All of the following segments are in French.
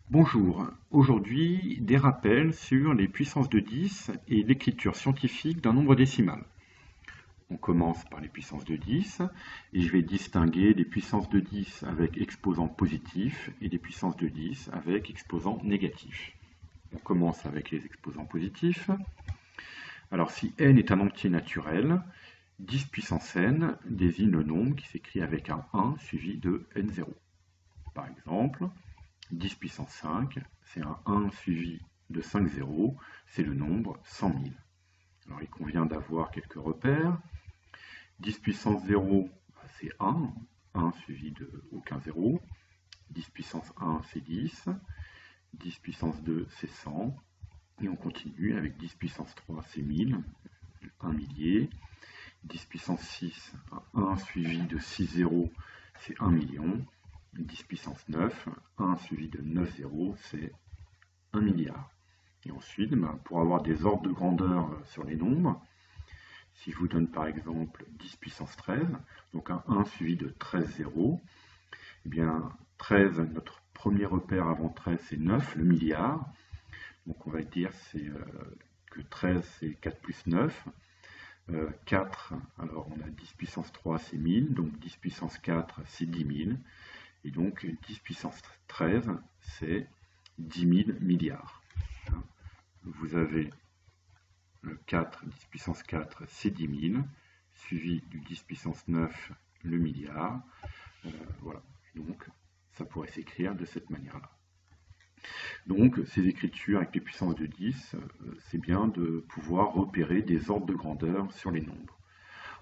Bonjour, aujourd'hui des rappels sur les puissances de 10 et l'écriture scientifique d'un nombre décimal. On commence par les puissances de 10 et je vais distinguer les puissances de 10 avec exposant positif et les puissances de 10 avec exposant négatif. On commence avec les exposants positifs. Alors si n est un entier naturel, 10 puissance n désigne le nombre qui s'écrit avec un 1 suivi de n0. Par exemple, 10 puissance 5, c'est un 1 suivi de 5 zéros, c'est le nombre 100 000. Alors il convient d'avoir quelques repères. 10 puissance 0, c'est 1 suivi de aucun zéro. 10 puissance 1, c'est 10. 10 puissance 2, c'est 100. Et on continue avec 10 puissance 3, c'est 1000, 1 millier. 10 puissance 6, 1 suivi de 6 zéros, c'est 1 million. 10 puissance 9, 1 suivi de 9 zéros, c'est 1 milliard. Et ensuite, pour avoir des ordres de grandeur sur les nombres, si je vous donne par exemple 10 puissance 13, donc un 1 suivi de 13 zéros, eh bien 13, notre premier repère avant 13, c'est 9, le milliard. Donc on va dire que 13, c'est 4 plus 9. 4, alors on a 10 puissance 3, c'est 1000, donc 10 puissance 4, c'est 10 000. Et donc 10 puissance 13, c'est 10 000 milliards. Vous avez le 4, 10 puissance 4, c'est 10 000, suivi du 10 puissance 9, le milliard. Voilà, donc ça pourrait s'écrire de cette manière-là. Donc ces écritures avec les puissances de 10, c'est bien de pouvoir repérer des ordres de grandeur sur les nombres.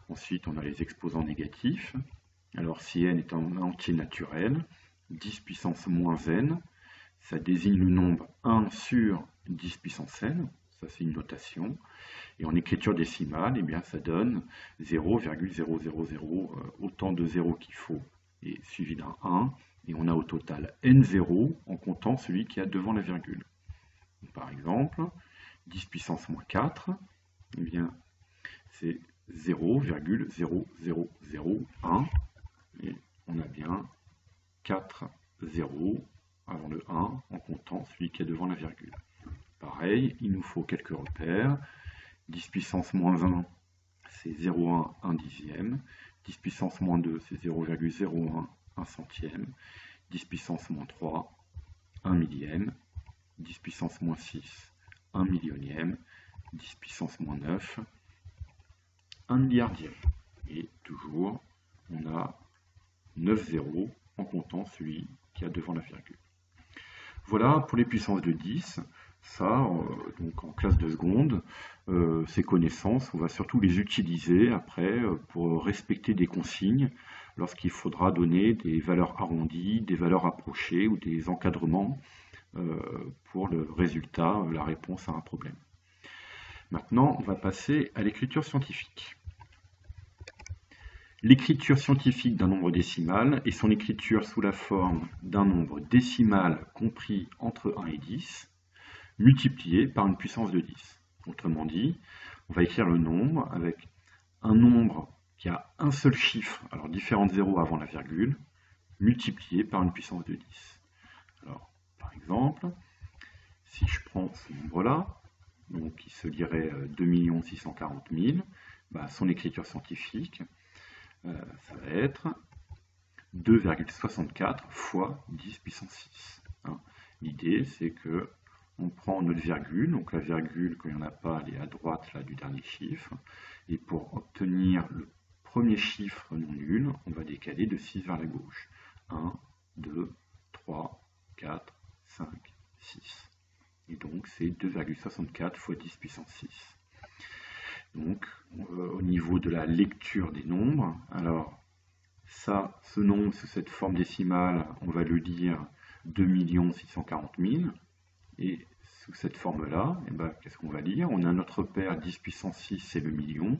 Ensuite, on a les exposants négatifs. Alors si n est un entier naturel, 10 puissance moins n, ça désigne le nombre 1 sur 10 puissance n, ça c'est une notation. Et en écriture décimale, eh bien, ça donne 0,000, autant de zéros qu'il faut, et suivi d'un 1. Et on a au total n zéros en comptant celui qui est devant la virgule. Donc, par exemple, 10 puissance moins 4, eh bien, c'est 0,0001. Et on a bien 4 zéros avant le 1 en comptant celui qui est devant la virgule. Pareil, il nous faut quelques repères. 10 puissance moins 1, c'est 0,1, 1 dixième. 10 puissance moins 2, c'est 0,01, 1 centième. 10 puissance moins 3, 1 millième. 10 puissance moins 6, 1 millionième. 10 puissance moins 9, 1 milliardième. Et toujours, on a 9 zéros en comptant celui qui a devant la virgule. Voilà pour les puissances de 10. Ça, donc en classe de seconde, ces connaissances, on va surtout les utiliser après pour respecter des consignes lorsqu'il faudra donner des valeurs arrondies, des valeurs approchées ou des encadrements pour le résultat, la réponse à un problème. Maintenant, on va passer à l'écriture scientifique. L'écriture scientifique d'un nombre décimal est son écriture sous la forme d'un nombre décimal compris entre 1 et 10, multiplié par une puissance de 10. Autrement dit, on va écrire le nombre avec un nombre qui a un seul chiffre, alors différents zéros avant la virgule, multiplié par une puissance de 10. Alors, par exemple, si je prends ce nombre-là, donc qui se lirait 2 640 000, son écriture scientifique, ça va être 2,64 fois 10 puissance 6. L'idée, c'est que on prend notre virgule, donc la virgule, quand il n'y en a pas, elle est à droite là, du dernier chiffre, et pour obtenir le premier chiffre non nul, on va décaler de 6 vers la gauche. 1, 2, 3, 4, 5, 6. Et donc c'est 2,64 fois 10 puissance 6. Donc au niveau de la lecture des nombres, alors ça, ce nombre sous cette forme décimale, on va le lire 2 640 000. Et sous cette forme-là, qu'est-ce qu'on va lire? On a notre repère 10 puissance 6, c'est le million.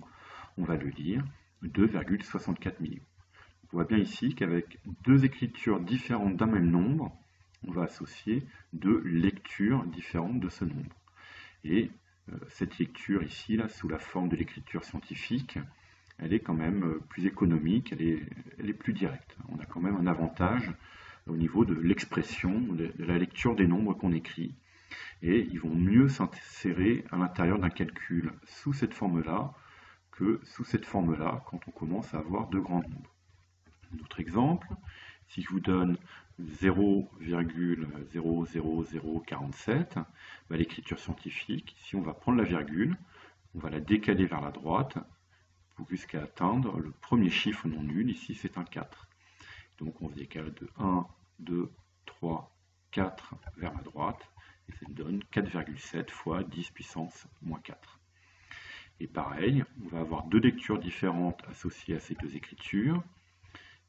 On va le lire 2,64 millions. On voit bien ici qu'avec deux écritures différentes d'un même nombre, on va associer deux lectures différentes de ce nombre. Et cette lecture ici, là, sous la forme de l'écriture scientifique, elle est quand même plus économique, elle est plus directe. On a quand même un avantage au niveau de l'expression, de la lecture des nombres qu'on écrit. Et ils vont mieux s'insérer à l'intérieur d'un calcul sous cette forme-là que sous cette forme-là quand on commence à avoir de grands nombres. Un autre exemple, si je vous donne 0,00047, l'écriture scientifique, ici on va prendre la virgule, on va la décaler vers la droite jusqu'à atteindre le premier chiffre non nul, ici c'est un 4. Donc on se décale de 1, 2, 3, 4 vers la droite, et ça nous donne 4,7 fois 10 puissance moins 4. Et pareil, on va avoir deux lectures différentes associées à ces deux écritures.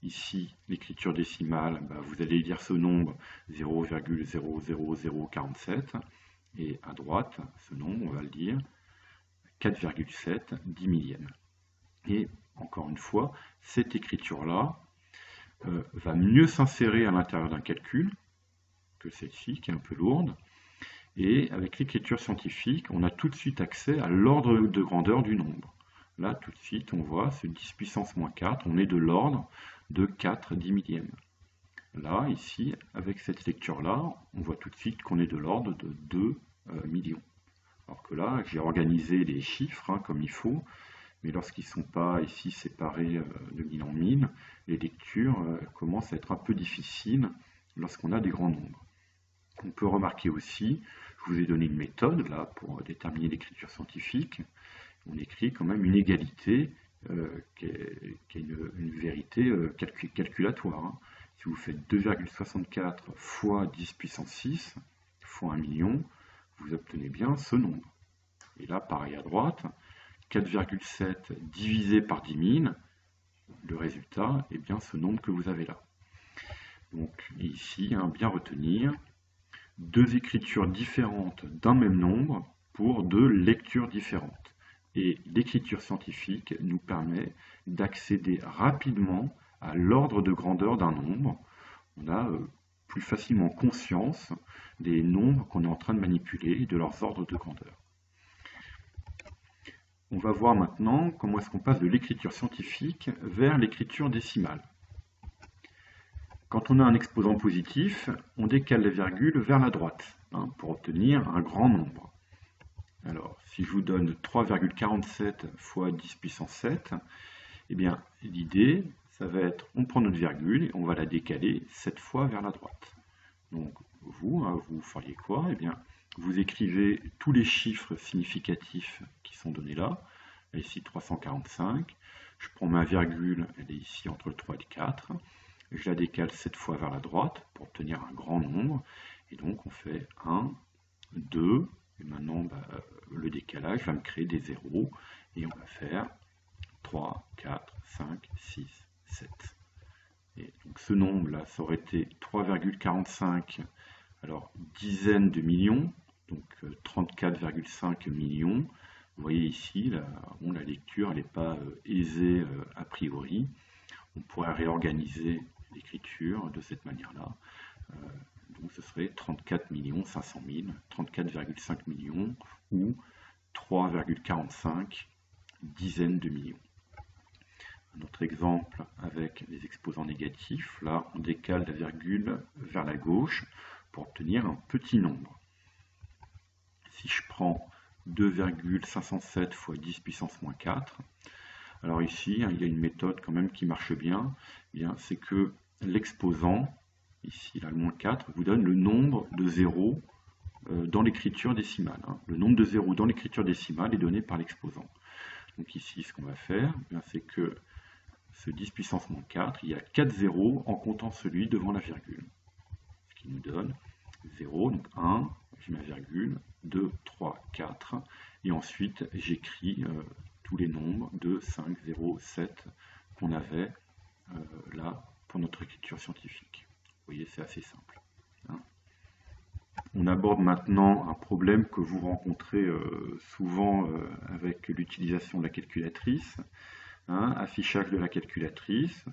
Ici, l'écriture décimale, vous allez lire ce nombre 0,00047, et à droite, ce nombre, on va le lire 4,7 10 millièmes. Et encore une fois, cette écriture-là va mieux s'insérer à l'intérieur d'un calcul que celle-ci, qui est un peu lourde. Et avec l'écriture scientifique, on a tout de suite accès à l'ordre de grandeur du nombre. Là, tout de suite, on voit ce 10 puissance moins 4, on est de l'ordre de 4 10 millièmes. Là, ici, avec cette lecture-là, on voit tout de suite qu'on est de l'ordre de 2 millions. Alors que là, j'ai organisé les chiffres comme il faut, mais lorsqu'ils ne sont pas ici séparés de mille en mille, les lectures commencent à être un peu difficiles lorsqu'on a des grands nombres. On peut remarquer aussi, je vous ai donné une méthode là pour déterminer l'écriture scientifique. On écrit quand même une égalité qui est une vérité calculatoire. Si vous faites 2,64 fois 10 puissance 6 fois 1 million, vous obtenez bien ce nombre. Et là, pareil à droite, 4,7 divisé par 10 000, le résultat est bien ce nombre que vous avez là. Donc ici, bien retenir, deux écritures différentes d'un même nombre pour deux lectures différentes. Et l'écriture scientifique nous permet d'accéder rapidement à l'ordre de grandeur d'un nombre. On a plus facilement conscience des nombres qu'on est en train de manipuler et de leurs ordres de grandeur. On va voir maintenant comment est-ce qu'on passe de l'écriture scientifique vers l'écriture décimale. Quand on a un exposant positif, on décale la virgule vers la droite pour obtenir un grand nombre. Alors, si je vous donne 3,47 fois 10 puissance 7, eh bien, l'idée, ça va être, on prend notre virgule et on va la décaler 7 fois vers la droite. Donc, vous feriez quoi? Eh bien, vous écrivez tous les chiffres significatifs qui sont donnés là. Ici, 345. Je prends ma virgule, elle est ici entre le 3 et le 4. Je la décale 7 fois vers la droite pour obtenir un grand nombre. Et donc, on fait 1, 2. Et maintenant, le décalage va me créer des zéros. Et on va faire 3, 4, 5, 6, 7. Et donc, ce nombre-là, ça aurait été 3,45, alors dizaines de millions, donc 34,5 millions. Vous voyez ici, la lecture n'est pas aisée a priori. On pourrait réorganiser l'écriture de cette manière-là. Donc ce serait 34 500 000, 34,5 millions ou 3,45 dizaines de millions. Un autre exemple avec les exposants négatifs. Là, on décale la virgule vers la gauche pour obtenir un petit nombre. Si je prends 2,507 fois 10 puissance moins 4, alors ici, il y a une méthode quand même qui marche bien, c'est que l'exposant, ici là, le moins 4, vous donne le nombre de zéros dans l'écriture décimale. Le nombre de zéros dans l'écriture décimale est donné par l'exposant. Donc ici, ce qu'on va faire, c'est que ce 10 puissance moins 4, il y a 4 zéros en comptant celui devant la virgule. Ce qui nous donne 0, donc 1, j'ai ma virgule, 2, 3, 4, et ensuite j'écris tous les nombres de 5, 0, 7 qu'on avait là pour notre écriture scientifique. Vous voyez, c'est assez simple. On aborde maintenant un problème que vous rencontrez souvent avec l'utilisation de la calculatrice. Affichage de la calculatrice.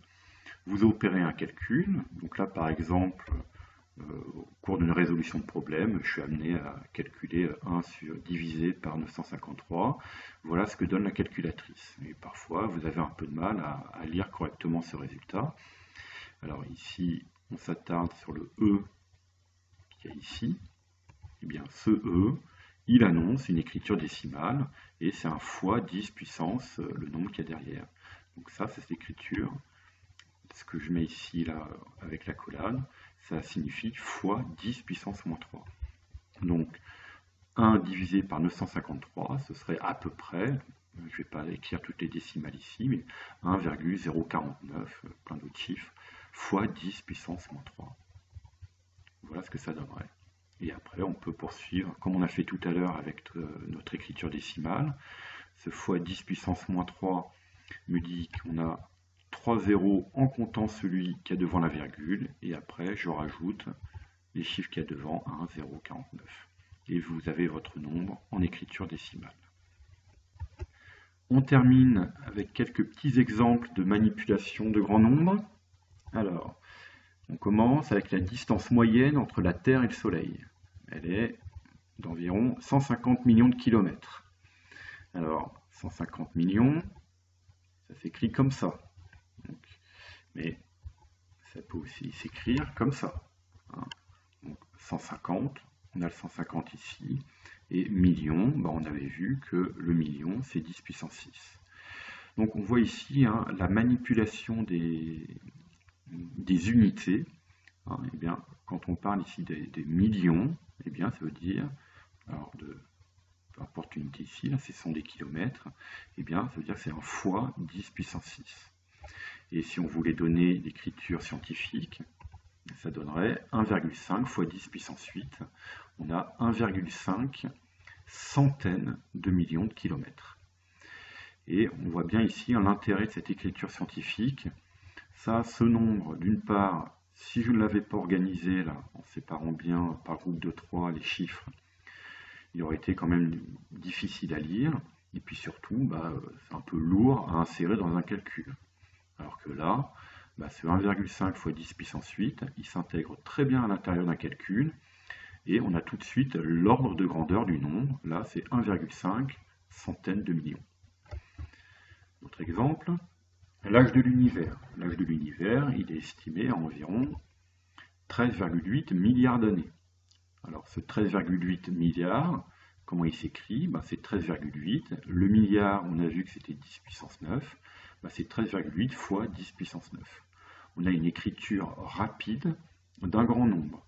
Vous opérez un calcul. Donc là, par exemple, au cours d'une résolution de problème, je suis amené à calculer 1 divisé par 953. Voilà ce que donne la calculatrice. Et parfois, vous avez un peu de mal à lire correctement ce résultat. Alors ici, on s'attarde sur le E qu'il y a ici, et bien ce E, il annonce une écriture décimale, et c'est un fois 10 puissance le nombre qu'il y a derrière. Donc ça, c'est l'écriture. Ce que je mets ici, là, avec la collade, ça signifie fois 10 puissance moins 3. Donc 1 divisé par 953, ce serait à peu près, je ne vais pas écrire toutes les décimales ici, mais 1,049, plein d'autres chiffres, fois 10 puissance moins 3. Voilà ce que ça donnerait. Et après, on peut poursuivre, comme on a fait tout à l'heure avec notre écriture décimale. Ce fois 10 puissance moins 3 me dit qu'on a 3 zéros en comptant celui qui est devant la virgule. Et après, je rajoute les chiffres qu'il y a devant, 1,049. Et vous avez votre nombre en écriture décimale. On termine avec quelques petits exemples de manipulation de grands nombres. Alors, on commence avec la distance moyenne entre la Terre et le Soleil. Elle est d'environ 150 millions de kilomètres. Alors, 150 millions, ça s'écrit comme ça. Donc, mais ça peut aussi s'écrire comme ça. Hein. Donc, 150, on a le 150 ici. Et million, ben on avait vu que le million, c'est 10 puissance 6. Donc, on voit ici hein, la manipulation des unités. Hein, et bien, quand on parle ici des millions, eh bien, ça veut dire, alors peu importe l'unité ici, là, ce sont des kilomètres, eh bien, ça veut dire que c'est un fois 10 puissance 6. Et si on voulait donner l'écriture scientifique, ça donnerait 1,5 fois 10 puissance 8. On a 1,5 centaines de millions de kilomètres. Et on voit bien ici hein, l'intérêt de cette écriture scientifique. Ça, ce nombre, d'une part, si je ne l'avais pas organisé là, en séparant bien par groupe de 3 les chiffres, il aurait été quand même difficile à lire. Et puis surtout, bah, c'est un peu lourd à insérer dans un calcul. Alors que là, bah, ce 1,5 fois 10 puissance 8, il s'intègre très bien à l'intérieur d'un calcul. Et on a tout de suite l'ordre de grandeur du nombre. Là, c'est 1,5 centaines de millions. Autre exemple. L'âge de l'univers. L'âge de l'univers, il est estimé à environ 13,8 milliards d'années. Alors ce 13,8 milliards, comment il s'écrit ben, c'est 13,8. Le milliard, on a vu que c'était 10 puissance 9. Ben, c'est 13,8 fois 10 puissance 9. On a une écriture rapide d'un grand nombre.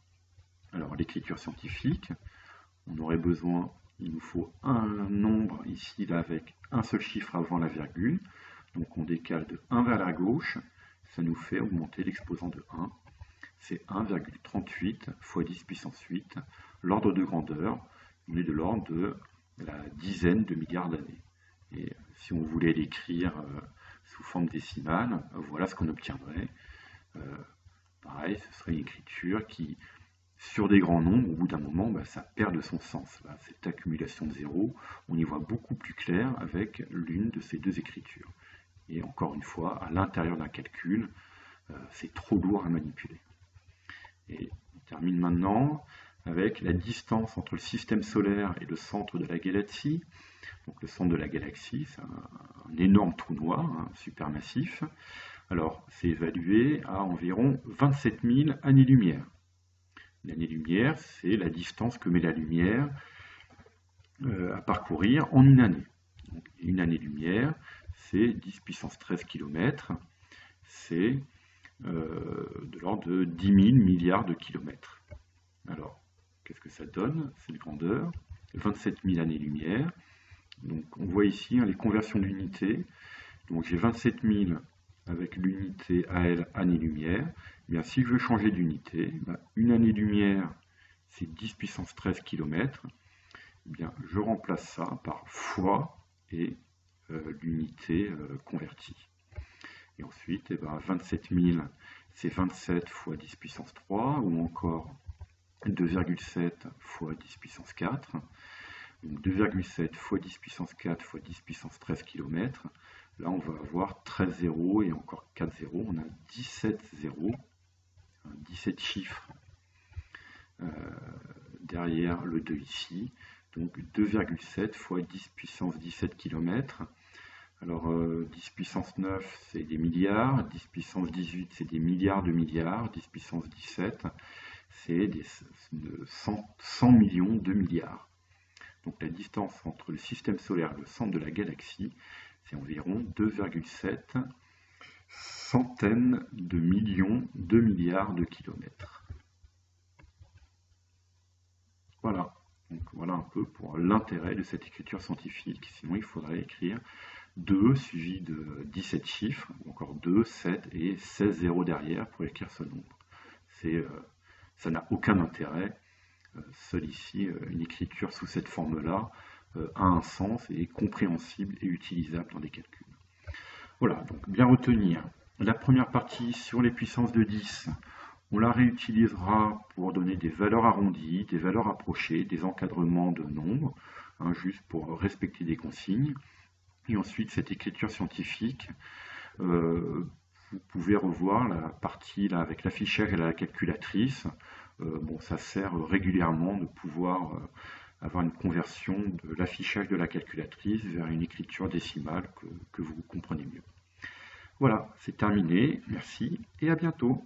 Alors l'écriture scientifique, on aurait besoin, il nous faut un nombre ici là, avec un seul chiffre avant la virgule. Donc on décale de 1 vers la gauche, ça nous fait augmenter l'exposant de 1. C'est 1,38 fois 10 puissance 8. L'ordre de grandeur, on est de l'ordre de la dizaine de milliards d'années. Et si on voulait l'écrire sous forme décimale, voilà ce qu'on obtiendrait. Pareil, ce serait une écriture qui, sur des grands nombres, au bout d'un moment, bah, ça perd de son sens. Là, cette accumulation de zéros, on y voit beaucoup plus clair avec l'une de ces deux écritures. Et encore une fois, à l'intérieur d'un calcul, c'est trop lourd à manipuler. Et on termine maintenant avec la distance entre le système solaire et le centre de la galaxie. Donc le centre de la galaxie, c'est un énorme trou noir, hein, supermassif. Alors, c'est évalué à environ 27 000 années-lumière. L'année-lumière, c'est la distance que met la lumière à parcourir en une année. Donc, une année-lumière, c'est 10 puissance 13 km, c'est de l'ordre de 10 000 milliards de kilomètres. Alors, qu'est-ce que ça donne, cette grandeur? 27 000 années-lumière. Donc, on voit ici hein, les conversions d'unités. Donc, j'ai 27 000 avec l'unité AL année-lumière. Eh bien, si je veux changer d'unité, ben, une année-lumière, c'est 10 puissance 13 km. Eh bien, je remplace ça par fois et l'unité convertie. Et ensuite, eh ben, 27 000, c'est 27 fois 10 puissance 3, ou encore 2,7 fois 10 puissance 4. Donc 2,7 fois 10 puissance 4 fois 10 puissance 13 km. Là, on va avoir 13 zéros et encore 4 zéros. On a 17 zéros, 17 chiffres derrière le 2 ici. Donc 2,7 fois 10 puissance 17 km. Alors 10 puissance 9, c'est des milliards, 10 puissance 18, c'est des milliards de milliards, 10 puissance 17, c'est des 100 millions de milliards. Donc la distance entre le système solaire et le centre de la galaxie, c'est environ 2,7 centaines de millions de milliards de kilomètres. Voilà. Donc voilà un peu pour l'intérêt de cette écriture scientifique. Sinon il faudrait écrire 2 suivi de 17 chiffres, ou encore 2, 7 et 16 zéros derrière pour écrire ce nombre. Ça n'a aucun intérêt. Seule ici, une écriture sous cette forme-là a un sens et est compréhensible et utilisable dans des calculs. Voilà, donc bien retenir. La première partie sur les puissances de 10, on la réutilisera pour donner des valeurs arrondies, des valeurs approchées, des encadrements de nombres, hein, juste pour respecter des consignes. Et ensuite, cette écriture scientifique, vous pouvez revoir la partie là, avec l'affichage et la calculatrice. Bon, ça sert régulièrement de pouvoir avoir une conversion de l'affichage de la calculatrice vers une écriture décimale que vous comprenez mieux. Voilà, c'est terminé. Merci et à bientôt.